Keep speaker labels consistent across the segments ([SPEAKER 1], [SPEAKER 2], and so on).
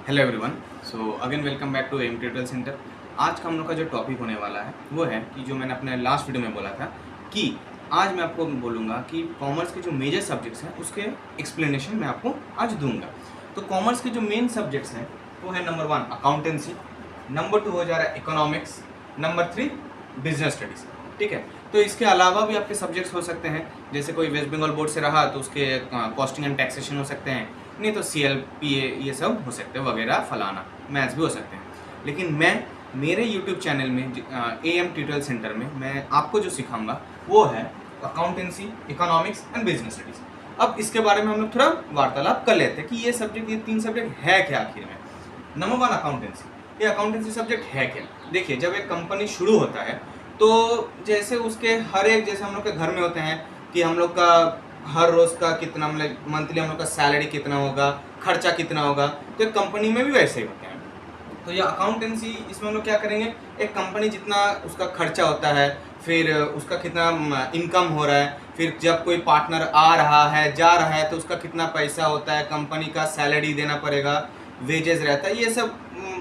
[SPEAKER 1] Hello everyone. So again welcome back to M tutorial centre. आज का हम लोग का जो टॉपिक होने वाला है वो है कि जो मैंने अपने लास्ट वीडियो में बोला था कि आज मैं आपको बोलूँगा कि कॉमर्स के जो मेजर सब्जेक्ट्स हैं उसके एक्सप्लेनेशन मैं आपको आज दूंगा। तो कॉमर्स के जो मेन सब्जेक्ट्स हैं वो है नंबर 1 अकाउंटेंसी, नंबर 2 हो जा रहा है इकोनॉमिक्स, नंबर 3 बिजनेस स्टडीज़। ठीक है, तो इसके अलावा भी आपके सब्जेक्ट्स हो सकते हैं, जैसे कोई वेस्ट बंगाल बोर्ड से रहा तो उसके कॉस्टिंग एंड टैक्सेशन हो सकते हैं, नहीं तो CLPA ये सब हो सकते हैं वगैरह, फलाना मैथ्स भी हो सकते हैं। लेकिन मैं मेरे YouTube चैनल में AM ट्यूटोरियल सेंटर में मैं आपको जो सिखाऊंगा वो है accountancy, economics and business studies. अब इसके बारे में हम लोग थोड़ा वार्तालाप कर लेते हैं कि ये सब्जेक्ट, ये 3 सब्जेक्ट है क्या आखिर में। Number 1 accountancy. ये अकाउंटेंसी सब्जेक्ट है क्या? देखिए, जब एक कंपनी शुरू होता है तो जैसे उसके हर एक, जैसे हम लोग के घर में होते हैं कि हम लोग का हर रोज़ का कितना, मतलब मंथली हम लोग का सैलरी कितना होगा, खर्चा कितना होगा, तो एक कंपनी में भी वैसे ही होते हैं। तो ये अकाउंटेंसी, इसमें हम लोग क्या करेंगे, एक कंपनी जितना उसका खर्चा होता है, फिर उसका कितना इनकम हो रहा है, फिर जब कोई पार्टनर आ रहा है जा रहा है तो उसका कितना पैसा होता है, कंपनी का सैलरी देना पड़ेगा, वेजेस रहता है, ये सब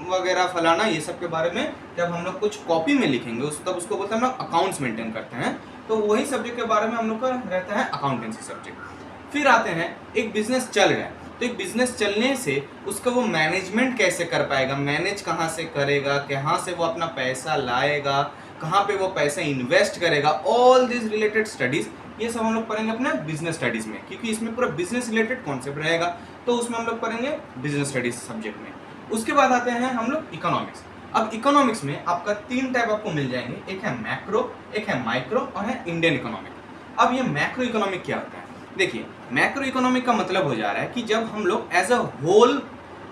[SPEAKER 1] वगैरह फलाना, ये सब के बारे में जब हम लोग कुछ कॉपी में लिखेंगे तब उसको बोलते हैं हम लोग अकाउंट्स मेंटेन करते हैं। तो वही सब्जेक्ट के बारे में हम लोग का रहता है अकाउंटेंसी सब्जेक्ट। फिर आते हैं, एक बिजनेस चल रहा है तो एक बिजनेस चलने से उसका वो मैनेजमेंट कैसे कर पाएगा, मैनेज कहाँ से करेगा, कहाँ से वो अपना पैसा लाएगा, कहाँ पे वो पैसा इन्वेस्ट करेगा, ऑल दिस रिलेटेड स्टडीज़, ये सब हम लोग पढ़ेंगे अपने बिजनेस स्टडीज़ में, क्योंकि इसमें पूरा बिजनेस रिलेटेड कॉन्सेप्ट रहेगा, तो उसमें हम लोग पढ़ेंगे बिजनेस स्टडीज़ सब्जेक्ट में। उसके बाद आते हैं हम लोग इकोनॉमिक्स। अब इकोनॉमिक्स में आपका 3 टाइप आपको मिल जाएंगे, एक है मैक्रो, एक है माइक्रो और है इंडियन इकोनॉमिक। अब ये मैक्रो इकोनॉमिक क्या होता है? देखिए, मैक्रो इकोनॉमिक का मतलब हो जा रहा है कि जब हम लोग एज अ होल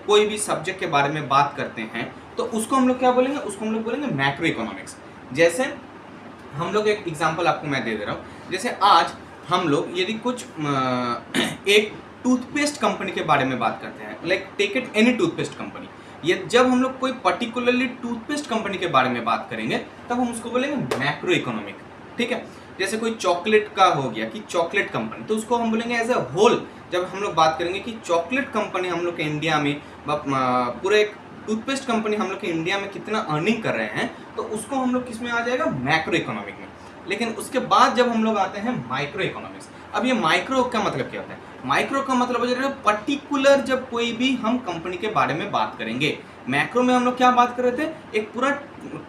[SPEAKER 1] कोई भी सब्जेक्ट के बारे में बात करते हैं तो उसको हम लोग क्या बोलेंगे, उसको हम लोग बोलेंगे मैक्रो इकोनॉमिक्स। जैसे हम लोग, एक एग्जांपल आपको मैं दे दे रहा हूँ, जैसे आज हम लोग यदि कुछ एक टूथपेस्ट कंपनी के बारे में बात करते हैं, like take it any toothpaste company, ये जब हम लोग कोई पर्टिकुलरली टूथपेस्ट कंपनी के बारे में बात करेंगे तब हम उसको बोलेंगे मैक्रो इकोनॉमिक। ठीक है, जैसे कोई चॉकलेट का हो गया कि चॉकलेट कंपनी, तो उसको हम बोलेंगे एज अ होल। जब हम लोग बात करेंगे कि चॉकलेट कंपनी हम लोग के इंडिया में, पूरे एक टूथपेस्ट कंपनी हम लोग के इंडिया में कितना अर्निंग कर रहे हैं, तो उसको हम लोग किस में आ जाएगा, मैक्रो इकोनॉमिक में। लेकिन उसके बाद जब हम लोग आते हैं माइक्रो इकोनॉमिक्स। अब ये माइक्रो का मतलब क्या होता है? माइक्रो का मतलब हो जाएगा पर्टिकुलर, जब कोई भी हम कंपनी के बारे में बात करेंगे। मैक्रो में हम लोग क्या बात कर रहे थे, एक पूरा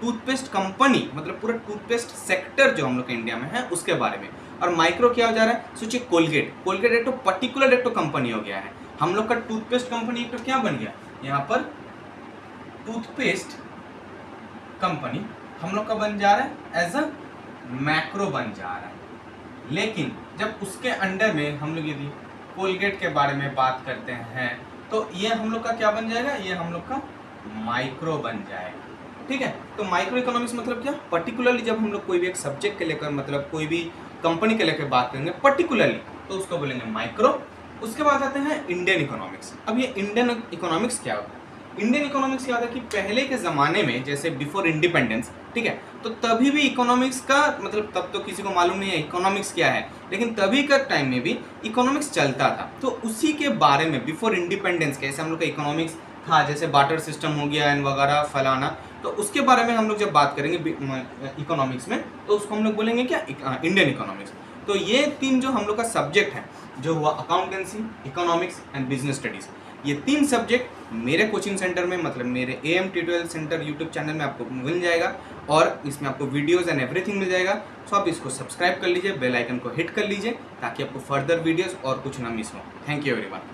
[SPEAKER 1] टूथपेस्ट कंपनी, मतलब पूरा टूथपेस्ट सेक्टर जो हम लोग के इंडिया में है उसके बारे में। और माइक्रो क्या हो जा रहा है, सोचिए कोलगेट, कोलगेट एक तो पर्टिकुलर एक तो कंपनी हो गया है, हम लोग का टूथपेस्ट कंपनी एक तो क्या बन गया, यहाँ पर टूथपेस्ट कंपनी हम लोग का बन जा रहा है एज अ मैक्रो बन जा रहा है। लेकिन जब उसके अंडर में हम लोग यदि कोलगेट के बारे में बात करते हैं तो ये हम लोग का क्या बन जाएगा, ये हम लोग का माइक्रो बन जाएगा। ठीक है, तो माइक्रो इकोनॉमिक्स मतलब क्या, पर्टिकुलरली जब हम लोग कोई भी एक सब्जेक्ट के लेकर, मतलब कोई भी कंपनी के लेकर बात करेंगे पर्टिकुलरली, तो उसको बोलेंगे माइक्रो। उसके बाद आते हैं इंडियन इकोनॉमिक्स। अब ये इंडियन इकोनॉमिक्स क्या होता है? इंडियन इकोनॉमिक्स क्या होता है कि पहले के ज़माने में, जैसे बिफोर इंडिपेंडेंस, ठीक है, तो तभी भी इकोनॉमिक्स का मतलब, तब तो किसी को मालूम नहीं है इकोनॉमिक्स क्या है, लेकिन तभी का टाइम में भी इकोनॉमिक्स चलता था। तो उसी के बारे में बिफोर इंडिपेंडेंस कैसे हम लोग का इकोनॉमिक्स था, जैसे बार्टर सिस्टम हो गया एंड वगैरह फलाना, तो उसके बारे में हम लोग जब बात करेंगे इकोनॉमिक्स में तो उसको हम लोग बोलेंगे क्या, इंडियन इकोनॉमिक्स। तो ये 3 जो हम लोग का सब्जेक्ट है, जो हुआ accountancy, economics and business studies, ये 3 सब्जेक्ट मेरे कोचिंग सेंटर में, मतलब मेरे AM tutorial centre YouTube channel में आपको मिल जाएगा, और इसमें आपको वीडियोस एंड एवरीथिंग मिल जाएगा। सो आप इसको सब्सक्राइब कर लीजिए, बेल आइकन को हिट कर लीजिए ताकि आपको फर्दर वीडियोस और कुछ ना मिस हो। Thank you everyone.